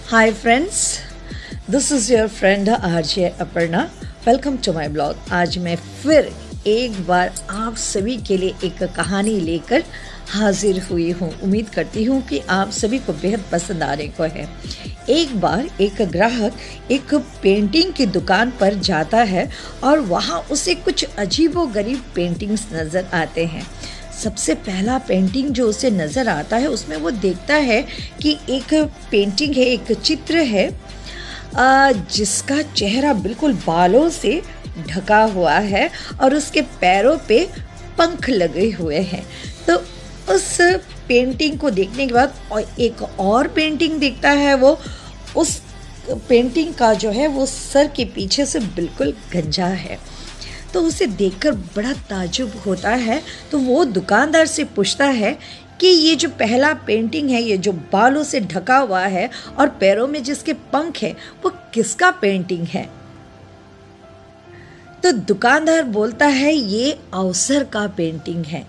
Hi friends, this is your friend RJ Aparna. Welcome to my blog. आज मैं फिर एक बार आप सभी के लिए एक कहानी लेकर हाजिर हुई हूँ. उम्मीद करती हूँ कि आप सभी को बेहद पसंद आने को है. एक बार एक ग्राहक एक पेंटिंग की दुकान पर जाता है और वहाँ उसे कुछ अजीबोगरीब पेंटिंग्स नज़र आते हैं. सबसे पहला पेंटिंग जो उसे नज़र आता है उसमें वो देखता है कि एक पेंटिंग है, एक चित्र है जिसका चेहरा बिल्कुल बालों से ढका हुआ है और उसके पैरों पे पंख लगे हुए हैं. तो उस पेंटिंग को देखने के बाद एक और पेंटिंग देखता है. वो उस पेंटिंग का जो है वो सर के पीछे से बिल्कुल गंजा है. तो उसे देखकर बड़ा ताज्जुब होता है. तो वो दुकानदार से पूछता है कि ये जो पहला पेंटिंग है, ये जो बालों से ढका हुआ है और पैरों में जिसके पंख है, वो किसका पेंटिंग है. तो दुकानदार बोलता है ये अवसर का पेंटिंग है.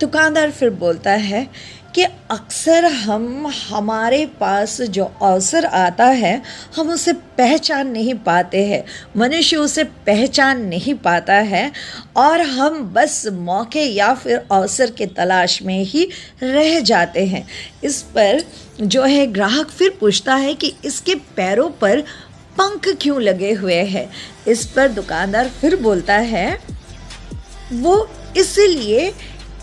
दुकानदार फिर बोलता है कि अक्सर हमारे पास जो अवसर आता है हम उसे पहचान नहीं पाते हैं. मनुष्य उसे पहचान नहीं पाता है और हम बस मौके या फिर अवसर के तलाश में ही रह जाते हैं. इस पर जो है ग्राहक फिर पूछता है कि इसके पैरों पर पंख क्यों लगे हुए हैं. इस पर दुकानदार फिर बोलता है वो इसलिए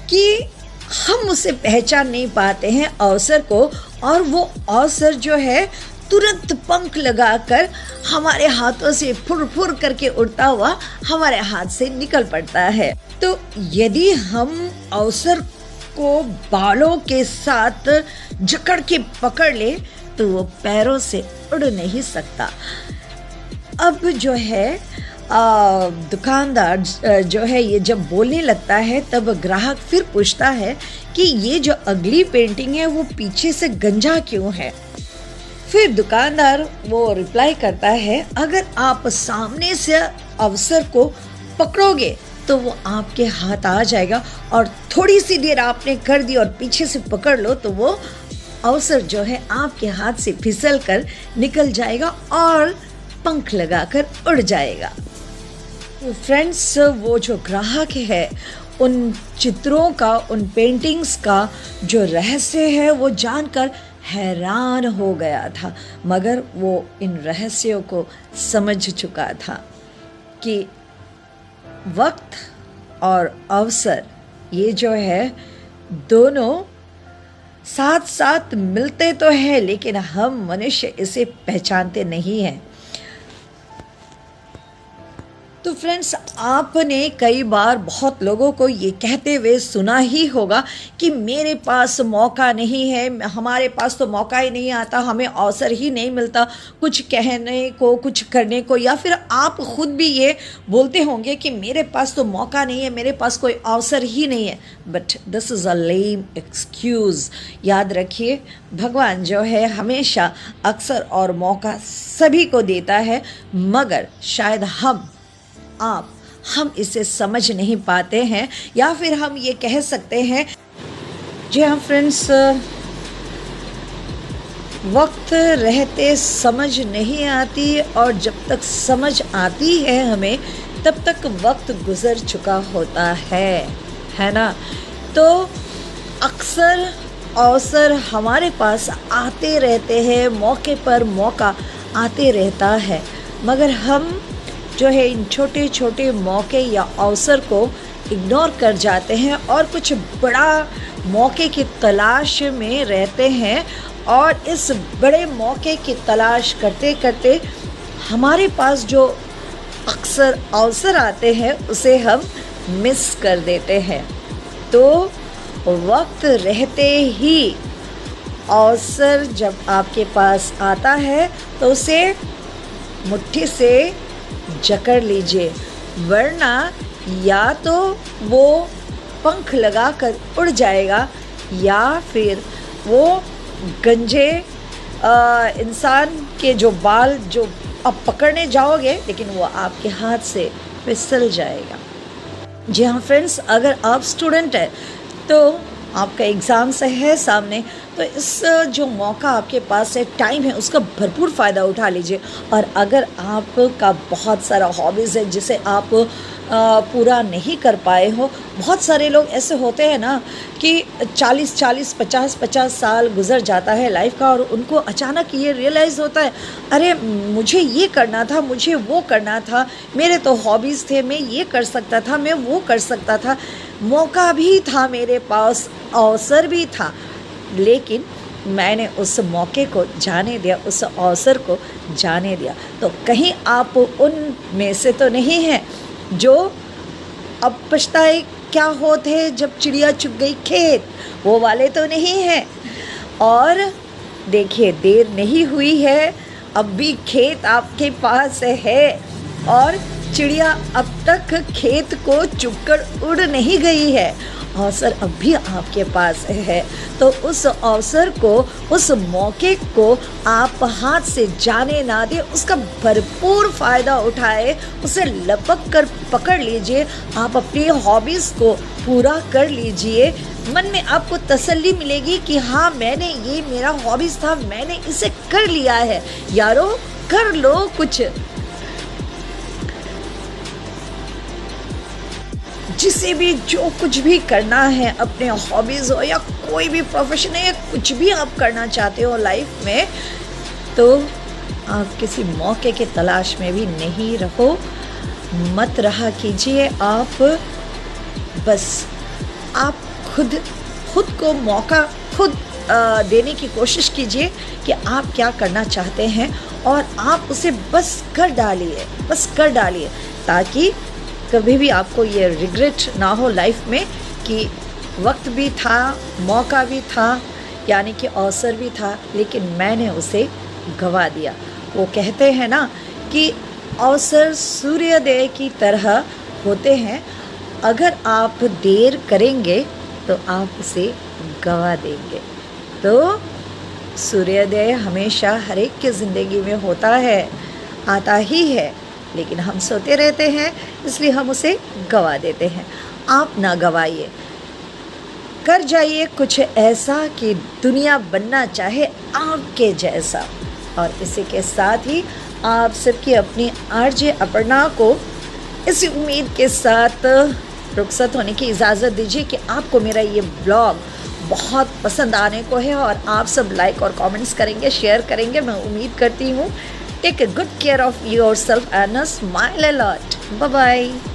कि हम उसे पहचान नहीं पाते हैं अवसर को, और वो अवसर जो है तुरंत पंख लगाकर हमारे हाथों से फुर फुर करके उड़ता हुआ हमारे हाथ से निकल पड़ता है. तो यदि हम अवसर को बालों के साथ जकड़ के पकड़ ले तो वो पैरों से उड़ नहीं सकता. अब जो है दुकानदार जो है ये जब बोलने लगता है तब ग्राहक फिर पूछता है कि ये जो अगली पेंटिंग है वो पीछे से गंजा क्यों है. फिर दुकानदार वो रिप्लाई करता है अगर आप सामने से अवसर को पकड़ोगे तो वो आपके हाथ आ जाएगा, और थोड़ी सी देर आपने कर दी और पीछे से पकड़ लो तो वो अवसर जो है आपके हाथ से फिसल कर निकल जाएगा और पंख लगाकर उड़ जाएगा. फ्रेंड्स, वो जो ग्राहक है उन चित्रों का, उन पेंटिंग्स का जो रहस्य है वो जानकर हैरान हो गया था. मगर वो इन रहस्यों को समझ चुका था कि वक्त और अवसर ये जो है दोनों साथ साथ मिलते तो हैं लेकिन हम मनुष्य इसे पहचानते नहीं हैं. तो फ्रेंड्स, आपने कई बार बहुत लोगों को ये कहते हुए सुना ही होगा कि मेरे पास मौका नहीं है, हमारे पास तो मौका ही नहीं आता, हमें अवसर ही नहीं मिलता कुछ कहने को, कुछ करने को. या फिर आप खुद भी ये बोलते होंगे कि मेरे पास तो मौका नहीं है, मेरे पास कोई अवसर ही नहीं है. But this is a lame excuse. याद रखिए, भगवान जो है हमेशा अक्सर और मौका सभी को देता है, मगर शायद हम इसे समझ नहीं पाते हैं, या फिर हम ये कह सकते हैं. जी हाँ फ्रेंड्स, वक्त रहते समझ नहीं आती और जब तक समझ आती है हमें तब तक वक्त गुजर चुका होता है ना. तो अक्सर अवसर हमारे पास आते रहते हैं, मौके पर मौका आते रहता है, मगर हम जो है इन छोटे छोटे मौके या अवसर को इग्नोर कर जाते हैं और कुछ बड़ा मौके की तलाश में रहते हैं. और इस बड़े मौके की तलाश करते करते हमारे पास जो अक्सर अवसर आते हैं उसे हम मिस कर देते हैं. तो वक्त रहते ही अवसर जब आपके पास आता है तो उसे मुट्ठी से जकड़ लीजिए, वरना या तो वो पंख लगाकर उड़ जाएगा या फिर वो गंजे इंसान के जो बाल जो आप पकड़ने जाओगे लेकिन वो आपके हाथ से फिसल जाएगा. जी हाँ फ्रेंड्स, अगर आप स्टूडेंट हैं तो आपका एग्ज़ाम्स है सामने, तो इस जो मौका आपके पास है, टाइम है, उसका भरपूर फ़ायदा उठा लीजिए। और अगर आपका बहुत सारा हॉबीज़ है जिसे आप पूरा नहीं कर पाए हो, बहुत सारे लोग ऐसे होते हैं ना कि 40-40, 50-50 साल गुजर जाता है लाइफ का और उनको अचानक ये रियलाइज़ होता है, अरे मुझे ये करना था, मुझे वो करना था, मेरे तो हॉबीज़ थे, मैं ये कर सकता था, मैं वो कर सकता था, मौका भी था मेरे पास, अवसर भी था, लेकिन मैंने उस मौके को जाने दिया, उस अवसर को जाने दिया। तो कहीं आप उन में से तो नहीं हैं जो अब पछताए क्या होते जब चिड़िया चुग गई खेत, वो वाले तो नहीं हैं। और देखिए, देर नहीं हुई है, अब भी खेत आपके पास है और चिड़िया अब तक खेत को चुगकर उड़ नहीं गई है, अवसर अब भी आपके पास है। तो उस अवसर को, उस मौके को आप हाथ से जाने ना दें, उसका भरपूर फ़ायदा उठाए, उसे लपक कर पकड़ लीजिए। आप अपनी हॉबीज़ को पूरा कर लीजिए, मन में आपको तसल्ली मिलेगी कि हाँ, मैंने ये मेरा हॉबीज़ था, मैंने इसे कर लिया है। यारो, कर लो कुछ। जिसे भी जो कुछ भी करना है, अपने हॉबीज़ हो या कोई भी प्रोफेशन है या कुछ भी आप करना चाहते हो लाइफ में, तो आप किसी मौके की तलाश में भी नहीं रहो, मत रहा कीजिए। आप बस आप खुद को मौका खुद देने की कोशिश कीजिए कि आप क्या करना चाहते हैं और आप उसे बस कर डालिए, ताकि कभी भी आपको ये रिग्रेट ना हो लाइफ में कि वक्त भी था, मौका भी था, यानी कि अवसर भी था, लेकिन मैंने उसे गंवा दिया। वो कहते हैं ना कि अवसर सूर्योदय की तरह होते हैं, अगर आप देर करेंगे तो आप उसे गंवा देंगे। तो सूर्योदय हमेशा हर एक की ज़िंदगी में होता है, आता ही है, लेकिन हम सोते रहते हैं, इसलिए हम उसे गंवा देते हैं। आप ना गंवाइए, कर जाइए कुछ ऐसा कि दुनिया बनना चाहे आपके जैसा। और इसी के साथ ही आप सबकी अपनी आरजे अपर्णा को इसी उम्मीद के साथ रुखसत होने की इजाज़त दीजिए कि आपको मेरा ये ब्लॉग बहुत पसंद आने को है और आप सब लाइक और कमेंट्स करेंगे, शेयर करेंगे, मैं उम्मीद करती हूँ। Take a good care of yourself and smile a lot. Bye bye.